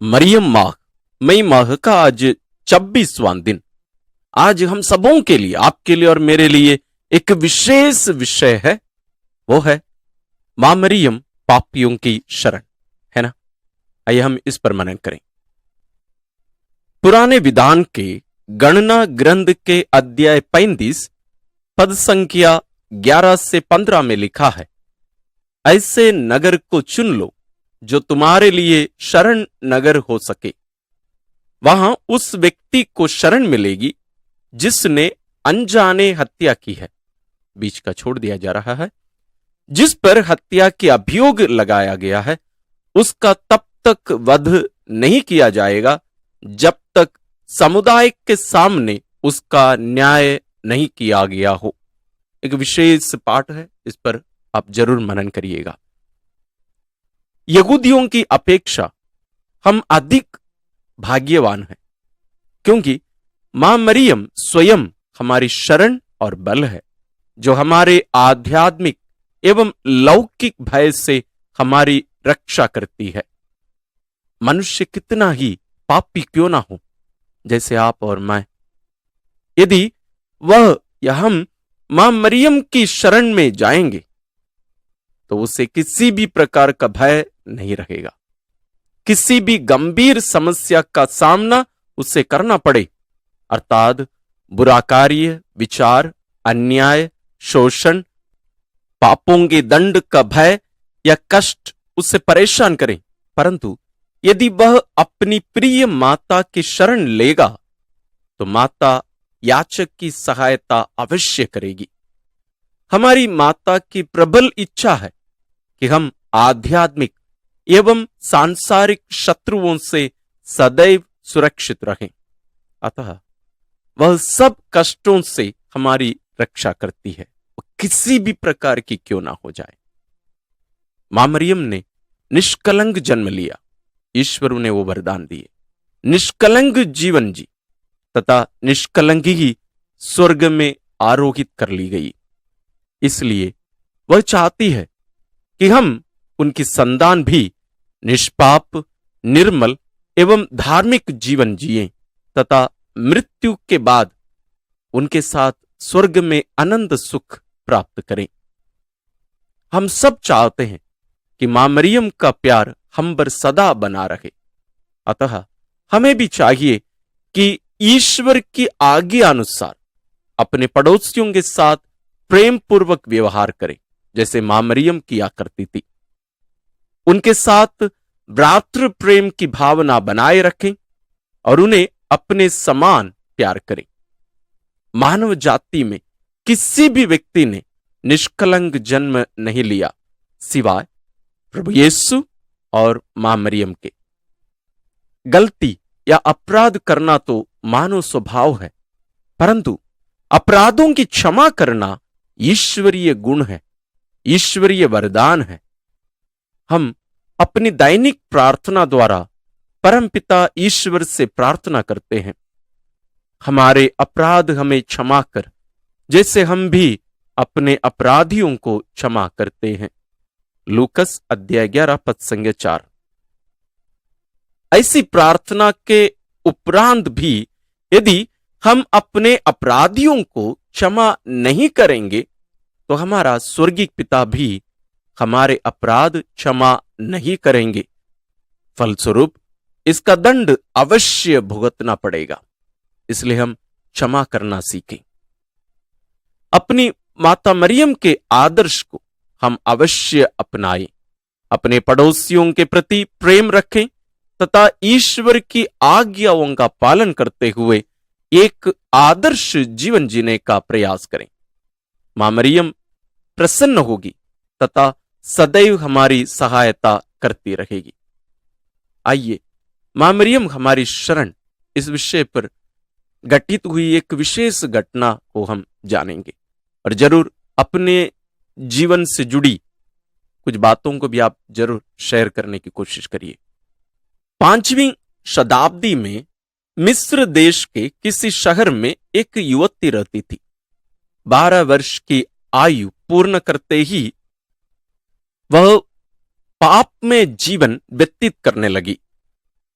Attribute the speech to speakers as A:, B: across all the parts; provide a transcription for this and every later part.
A: मरियम माह, मई माह का आज 26वां दिन। आज हम सबों के लिए, आपके लिए और मेरे लिए एक विशेष विषय है। वो है मां मरियम पापियों की शरण, है ना। आइए हम इस पर मनन करें। पुराने विधान के गणना ग्रंथ के अध्याय 35 पद संख्या 11 से 15 में लिखा है, ऐसे नगर को चुन लो जो तुम्हारे लिए शरण नगर हो सके। वहां उस व्यक्ति को शरण मिलेगी जिसने अनजाने हत्या की है। बीच का छोड़ दिया जा रहा है। जिस पर हत्या के अभियोग लगाया गया है उसका तब तक वध नहीं किया जाएगा जब तक समुदाय के सामने उसका न्याय नहीं किया गया हो। एक विशेष पाठ है, इस पर आप जरूर मनन करिएगा। यहूदियों की अपेक्षा हम अधिक भाग्यवान हैं, क्योंकि मां मरियम स्वयं हमारी शरण और बल है, जो हमारे आध्यात्मिक एवं लौकिक भय से हमारी रक्षा करती है। मनुष्य कितना ही पापी क्यों ना हो, जैसे आप और मैं, यदि वह या हम मां मरियम की शरण में जाएंगे तो उसे किसी भी प्रकार का भय नहीं रहेगा। किसी भी गंभीर समस्या का सामना उसे करना पड़े, अर्थात बुरा कार्य, विचार, अन्याय, शोषण, पापों के दंड का भय या कष्ट उसे परेशान करें, परंतु यदि वह अपनी प्रिय माता की शरण लेगा तो माता याचक की सहायता अवश्य करेगी। हमारी माता की प्रबल इच्छा है कि हम आध्यात्मिक एवं सांसारिक शत्रुओं से सदैव सुरक्षित रहें। अतः वह सब कष्टों से हमारी रक्षा करती है, वो किसी भी प्रकार की क्यों ना हो जाए। मां मरियम ने निष्कलंक जन्म लिया, ईश्वर ने वो वरदान दिए, निष्कलंक जीवन जी तथा निष्कलंक ही स्वर्ग में आरोहित कर ली गई। इसलिए वह चाहती है कि हम उनकी संतान भी निष्पाप, निर्मल एवं धार्मिक जीवन जिएं तथा मृत्यु के बाद उनके साथ स्वर्ग में अनंत सुख प्राप्त करें। हम सब चाहते हैं कि मां मरियम का प्यार हम पर सदा बना रहे। अतः हमें भी चाहिए कि ईश्वर की आज्ञा अनुसार अपने पड़ोसियों के साथ प्रेम पूर्वक व्यवहार करें, जैसे मां मरियम किया करती थी। उनके साथ भ्रातृ प्रेम की भावना बनाए रखें और उन्हें अपने समान प्यार करें। मानव जाति में किसी भी व्यक्ति ने निष्कलंक जन्म नहीं लिया सिवाय प्रभु यीशु और मां मरियम के। गलती या अपराध करना तो मानव स्वभाव है, परंतु अपराधों की क्षमा करना ईश्वरीय गुण है, ईश्वरीय वरदान है। हम अपनी दैनिक प्रार्थना द्वारा परमपिता ईश्वर से प्रार्थना करते हैं, हमारे अपराध हमें क्षमा कर, जैसे हम भी अपने अपराधियों को क्षमा करते हैं। लूकस अध्याय 11 पद संख्या 4। ऐसी प्रार्थना के उपरांत भी यदि हम अपने अपराधियों को क्षमा नहीं करेंगे तो हमारा स्वर्गीय पिता भी हमारे अपराध क्षमा नहीं करेंगे। फलस्वरूप इसका दंड अवश्य भुगतना पड़ेगा। इसलिए हम क्षमा करना सीखें। अपनी माता मरियम के आदर्श को हम अवश्य अपनाएं, अपने पड़ोसियों के प्रति प्रेम रखें तथा ईश्वर की आज्ञाओं का पालन करते हुए एक आदर्श जीवन जीने का प्रयास करें। मां मरियम प्रसन्न होगी तथा सदैव हमारी सहायता करती रहेगी। आइए मां मरियम हमारी शरण, इस विषय पर घटित हुई एक विशेष घटना को हम जानेंगे और जरूर अपने जीवन से जुड़ी कुछ बातों को भी आप जरूर शेयर करने की कोशिश करिए। 5वीं शताब्दी में मिस्र देश के किसी शहर में एक युवती रहती थी। 12 वर्ष की आयु पूर्ण करते ही वह पाप में जीवन व्यतीत करने लगी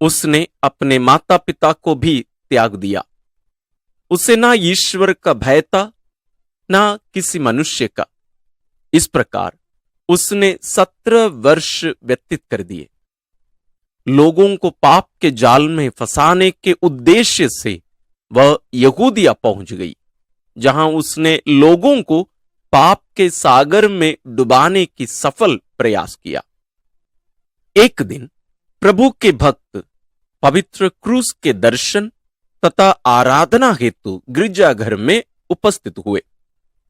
A: उसने अपने माता पिता को भी त्याग दिया। उसे ना ईश्वर का भय था, ना किसी मनुष्य का। इस प्रकार उसने 17 वर्ष व्यतीत कर दिए। लोगों को पाप के जाल में फंसाने के उद्देश्य से वह यहूदिया पहुंच गई, जहां उसने लोगों को पाप के सागर में डुबाने की सफल प्रयास किया। एक दिन प्रभु के भक्त पवित्र क्रूस के दर्शन तथा आराधना हेतु गिरजाघर में उपस्थित हुए।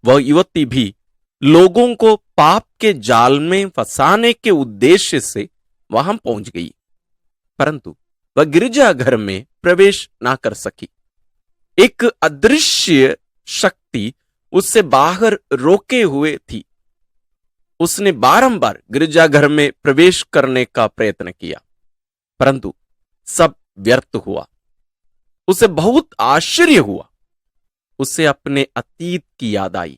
A: वह युवती भी लोगों को पाप के जाल में फंसाने के उद्देश्य से वहां पहुंच गई, परंतु वह गिरजाघर में प्रवेश ना कर सकी। एक अदृश्य शक्ति उससे बाहर रोके हुए थी। उसने बारंबार गिरजाघर में प्रवेश करने का प्रयत्न किया, परंतु सब व्यर्थ हुआ। उसे बहुत आश्चर्य हुआ। उसे अपने अतीत की याद आई।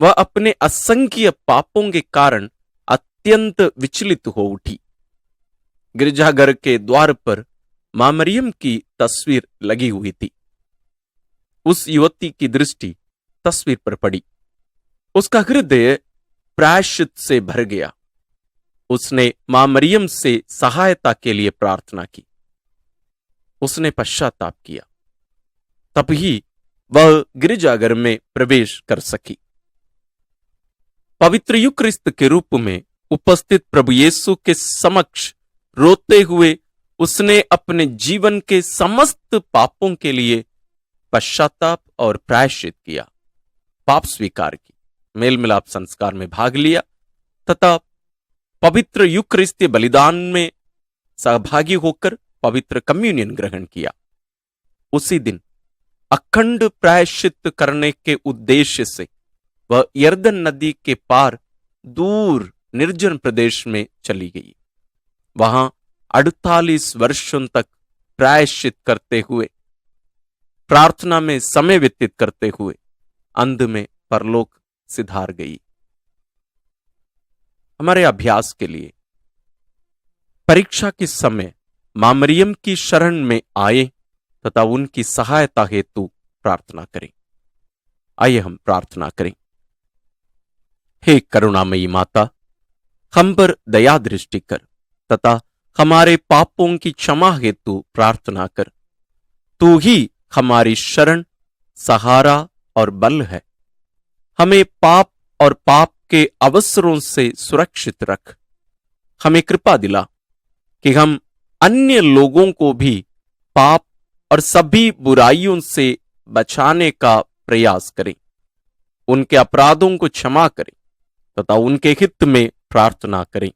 A: वह अपने असंख्य पापों के कारण अत्यंत विचलित हो उठी। गिरजाघर के द्वार पर मां मरियम की तस्वीर लगी हुई थी। उस युवती की दृष्टि तस्वीर पर पड़ी। उसका हृदय प्रायश्चित से भर गया। उसने मां मरियम से सहायता के लिए प्रार्थना की। उसने पश्चाताप किया, तब ही वह गिरजाघर में प्रवेश कर सकी। पवित्र युक्रिस्त के रूप में उपस्थित प्रभु यीशु के समक्ष रोते हुए उसने अपने जीवन के समस्त पापों के लिए पश्चाताप और प्रायश्चित किया, पाप स्वीकार की, मेल मिलाप संस्कार में भाग लिया तथा पवित्र युक्रिस्तीय बलिदान में सहभागी होकर पवित्र कम्युनियन ग्रहण किया। उसी दिन अखंड प्रायश्चित करने के उद्देश्य से वह यर्दन नदी के पार दूर निर्जन प्रदेश में चली गई। वहां 48 वर्षों तक प्रायश्चित करते हुए, प्रार्थना में समय व्यतीत करते हुए अंत में परलोक सिधार गई। हमारे अभ्यास के लिए परीक्षा के समय मां मरियम की शरण में आए तथा उनकी सहायता हेतु प्रार्थना करें। आइए हम प्रार्थना करें। हे करुणामयी माता, हम पर दया दृष्टि कर तथा हमारे पापों की क्षमा हेतु प्रार्थना कर। तू ही हमारी शरण, सहारा और बल है। हमें पाप और पाप के अवसरों से सुरक्षित रख। हमें कृपा दिला कि हम अन्य लोगों को भी पाप और सभी बुराइयों से बचाने का प्रयास करें, उनके अपराधों को क्षमा करें तथा उनके हित में प्रार्थना करें।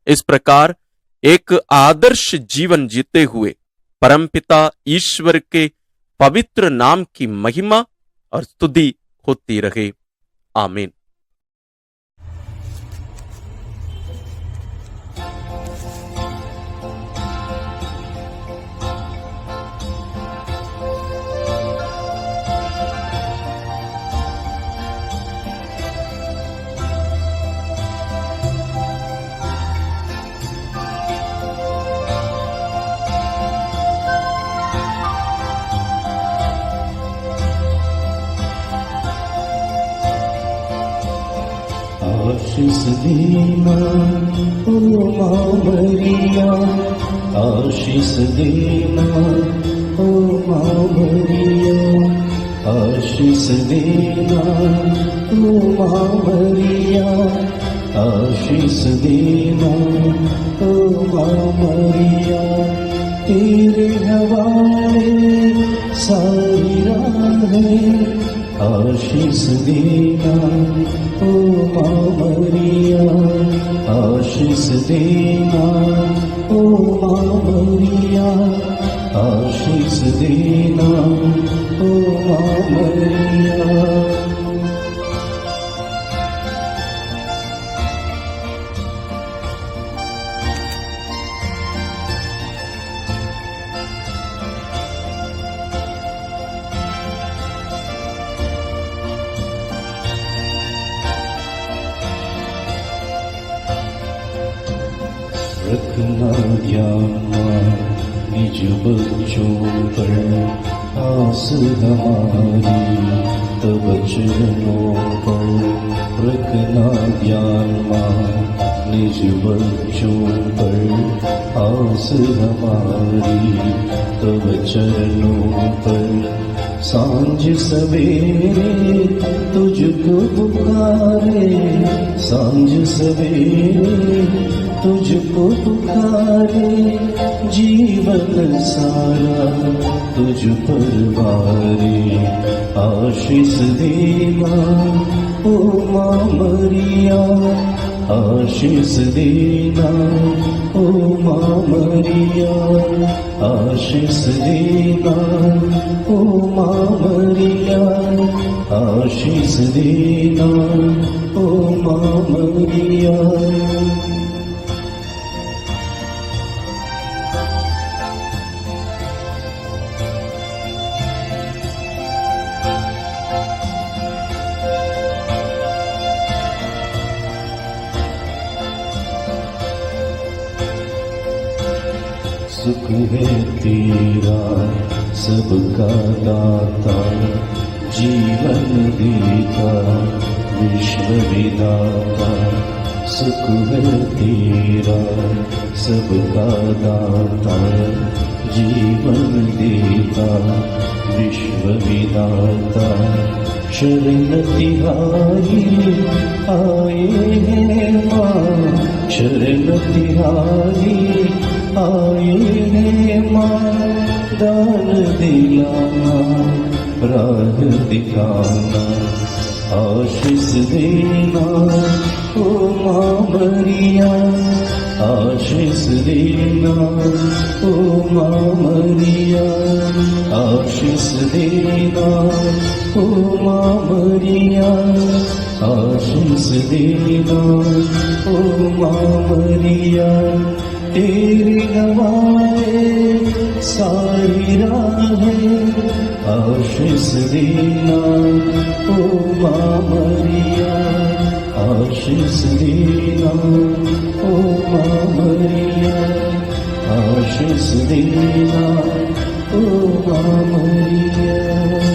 A: इस प्रकार एक आदर्श जीवन जीते हुए परमपिता ईश्वर के पवित्र नाम की महिमा और स्तुति होती रहे। आमीन।
B: आशीष देना ओ मां मरिया, आशीष देना ओ मां मरिया, आशीष देना ओ मां मरिया, आशीष देना ओ मां मरिया। तेरे हवाले सारी राहें, आशीष देना ओ मां मरिया, आशीष देना ओ मां मरिया, आशीष देना ओ मां मरिया। रखना ध्यान निज बच्चों पर आस हमारी, तब चरणों पर रखना ध्यान माँ। निज बच्चों पर आस हमारी, तब चरणों पर सांझ सवेरे तुझको पुकारे। सांझ सवेरे तुझको पुकारे, जीवन सारा तुझ पर वारे। आशीष देना ओ माँ मरिया, आशीष देना ओ माँ मरिया। आशीष देना ओ माँ मरिया, आशीष देना ओ माँ मरिया। सुख है तेरा सबका दाता, जीवन देता विश्व विधाता। सुख है तेरा सबका दाता, जीवन देता विश्व विधाता। शरण तिहारी आए हैं माँ, शरण तिहारी आए हैं माँ। दान दिलाना राह दिखाना, आशीष देना ओ माँ मरिया। आशीष देना ओ माँ मरिया, आशीष देना ओ माँ मरिया। आशीष देना ओ माँ मरिया। तेरी नवाए सारी राहें, आशीष देना ओ माँ मरिया। आशीष देना ओ माँ मरिया, आशीष देना ओ माँ मरिया।